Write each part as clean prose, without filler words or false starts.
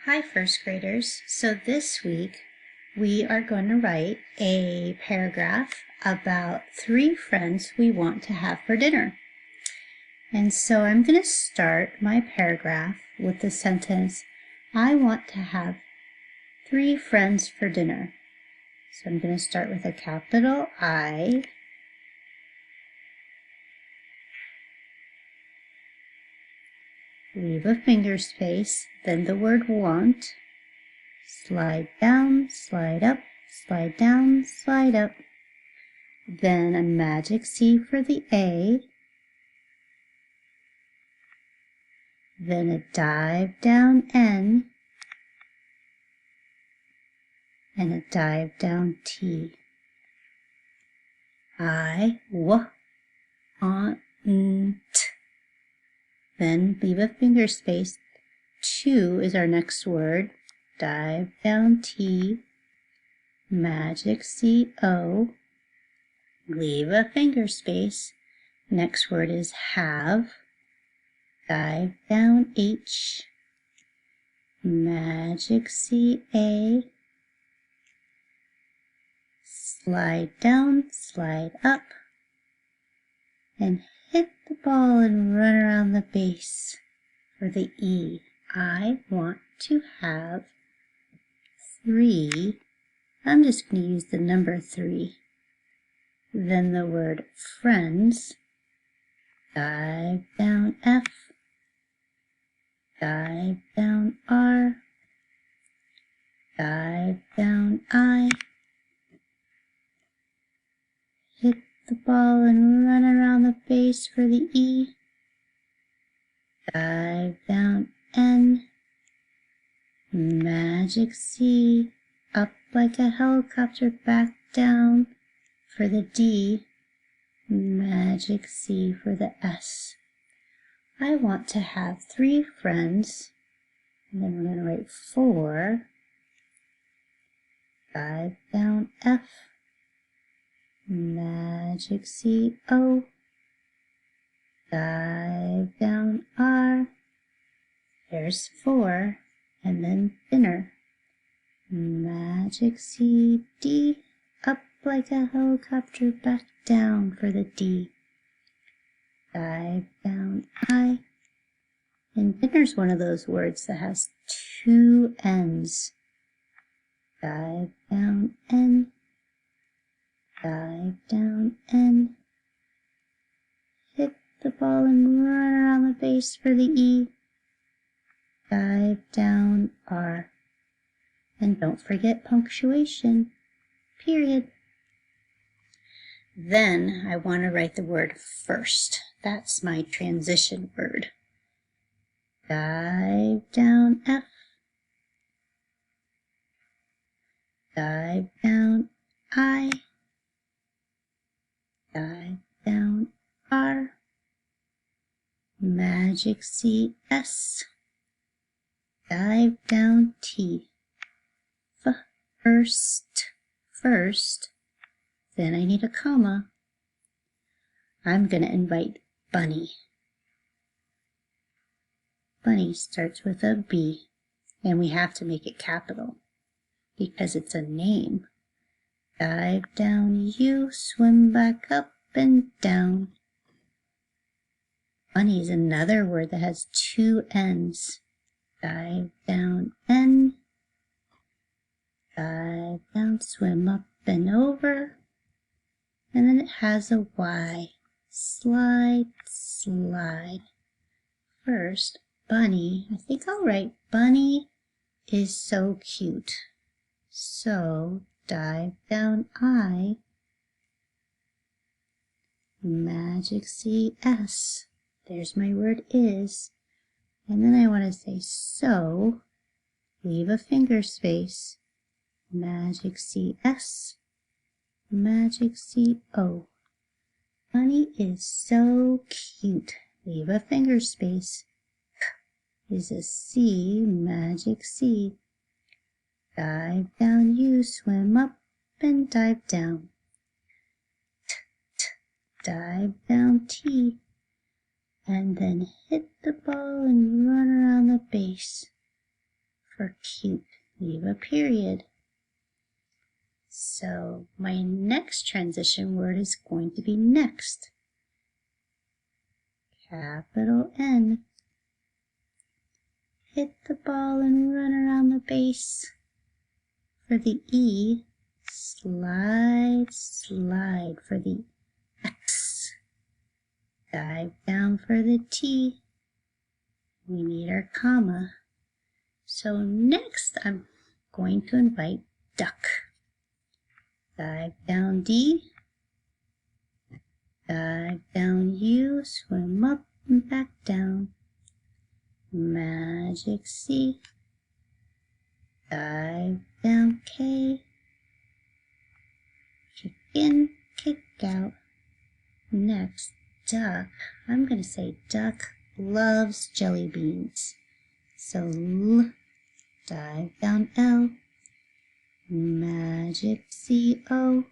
Hi, first graders. So this week we are going to write a paragraph about 3 friends we want to have for dinner. And so I'm going to start my paragraph with the sentence, I want to have 3 friends for dinner. So I'm going to start with a capital I, leave a finger space, then the word want, slide down, slide up, slide down, slide up. Then a magic C for the A, then a dive down N, and a dive down T. I, W, on, N, T. Then leave a finger space. 2 is our next word. Dive down T, magic C, O. Leave a finger space. Next word is have. Dive down H, magic C, A. Slide down, slide up, and hit the ball and run around the base for the E. I want to have 3. I'm just going to use the number 3. Then the word friends. Dive down F, dive down R, dive down I. Hit the ball and run around the base for the E. Dive down N, magic C, up like a helicopter, back down for the D, magic C for the S. I want to have 3 friends, and then we're going to write 4. Dive down F, magic C, O, dive down R, there's 4, and then dinner, magic C, D, up like a helicopter, back down for the D, dive down I, and dinner's one of those words that has 2 N's. Dive down N, dive down N, hit the ball and run around the base for the E, dive down R. And don't forget punctuation, period. Then I want to write the word first. That's my transition word. Dive down F, dive down I, dive down R, magic C, S, dive down T. First, then I need a comma. I'm going to invite Bunny. Bunny starts with a B, and we have to make it capital because it's a name. Dive down U, swim back up and down. Bunny is another word that has 2 N's. Dive down N, dive down, swim up and over, and then it has a Y. Slide, slide. First, Bunny. I think I'll write Bunny is so cute. So, dive down I, magic C, S. There's my word is. And then I want to say so, leave a finger space, magic C, S, magic C, O. Bunny is so cute. Leave a finger space. K is a C, magic C. Dive down U, swim up and dive down. Dive down T. And then hit the ball and run around the base For cute, leave a period. So my next transition word is going to be next. Capital N. Hit the ball and run around the base. For the E, slide, slide. For the X, dive down. For the T, we need our comma. So next I'm going to invite duck. Dive down D, dive down U, swim up and back down. Magic C, dive down K, kick in, kick out. Next, duck. I'm going to say duck loves jelly beans. So L, dive down L, magic C-O,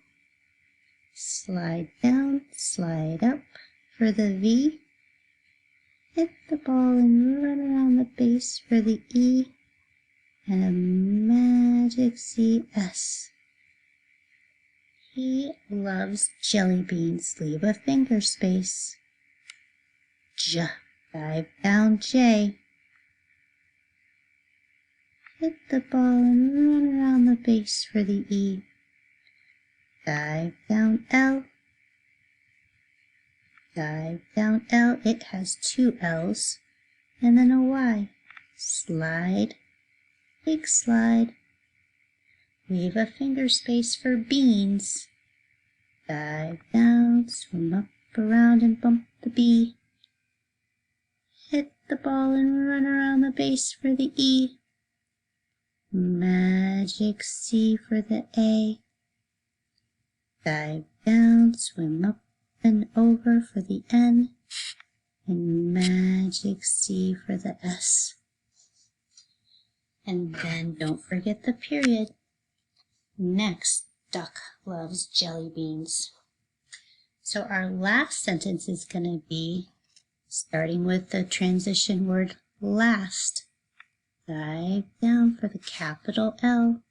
slide down, slide up. For the V, hit the ball and run around the base. For the E, and a magic C-S. He loves jelly beans. Leave a finger space. J, dive down J. Hit the ball and run around the base. For the E, dive down L. Dive down L. It has two L's and then a Y. Slide, big slide. Leave a finger space for beans. Dive down, swim up, around, and bump the B. Hit the ball and run around the base. For the E, magic C. For the A, dive down, swim up and over. For the N, and magic C. For the S. And then don't forget the period. Next, duck loves jelly beans. So our last sentence is going to be starting with the transition word last. Dive down. For the capital L,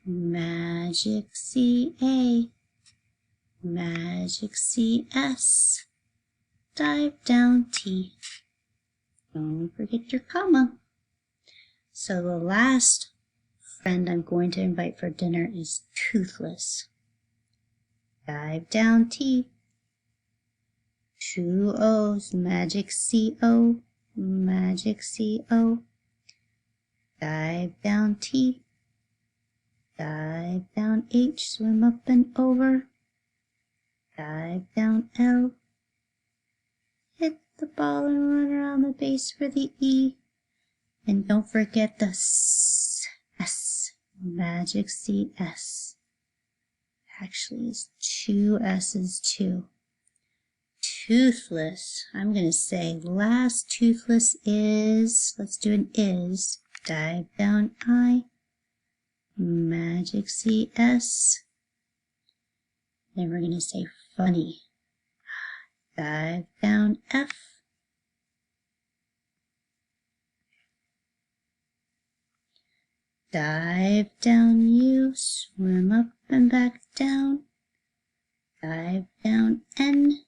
magic C-A, magic C-S, dive down T. Don't forget your comma. So the last friend I'm going to invite for dinner is toothless. Dive down T. Two O's, magic C-O, magic C-O. Dive down T. Dive down H, swim up and over. Dive down L. Hit the ball and run around the base. For the E. And don't forget the S, magic C-S. Actually, it's two S's too. Toothless. I'm going to say last toothless is, let's do an is. Dive down I, magic C-S. Then we're going to say funny. Dive down F. Dive down U, swim up and back down. Dive down N.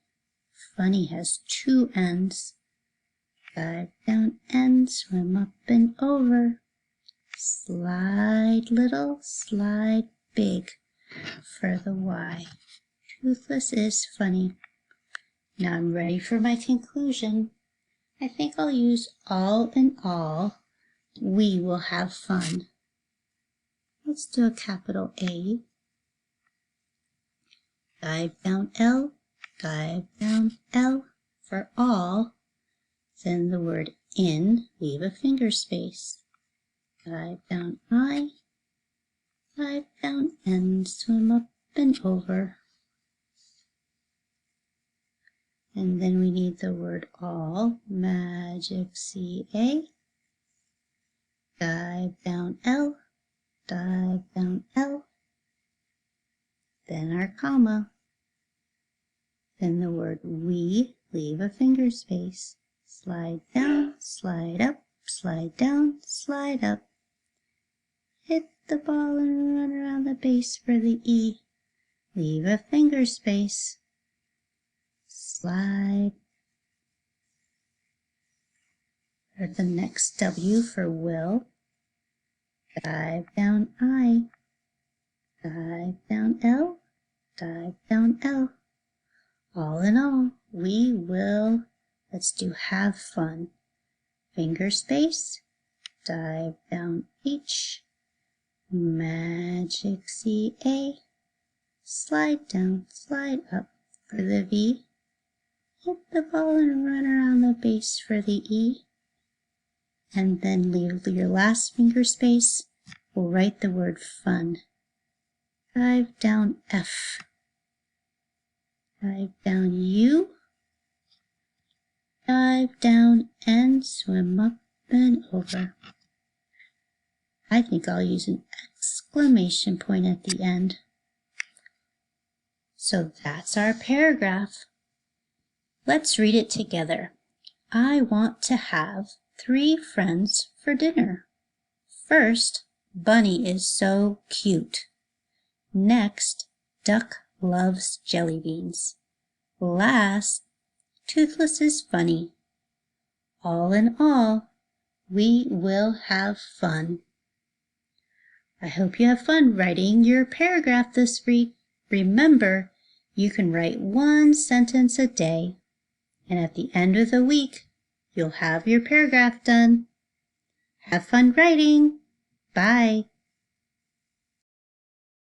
Funny has two N's. Dive down N, swim up and over. Slide little, slide big. For the Y. Toothless is funny. Now I'm ready for my conclusion. I think I'll use all in all. We will have fun. Let's do a capital A. Dive down L, dive down L. For all, then the word in, leave a finger space. Dive down I, dive down N, swim up and over. And then we need the word all, magic C-A. Dive down L, dive down L. Then our comma. Then the word we, leave a finger space. Slide down, slide up, slide down, slide up. Hit the ball and run around the base for the E. Leave a finger space. Slide. For the next W for Will. Dive down I. Dive down L. Dive down L. All in all, we will, let's do have fun. Finger space. Dive down H. Magic C-A. Slide down, slide up for the V. Hit the ball and run around the base for the E. And then leave your last finger space. We'll write the word fun. Dive down F. Dive down U. Dive down and swim up and over. I think I'll use an exclamation point at the end. So that's our paragraph. Let's read it together. I want to have 3 friends for dinner. First, Bunny is so cute. Next, Duck loves jelly beans. Last, Toothless is funny. All in all, we will have fun. I hope you have fun writing your paragraph this week. Remember, you can write 1 sentence a day, and at the end of the week, you'll have your paragraph done. Have fun writing. Bye.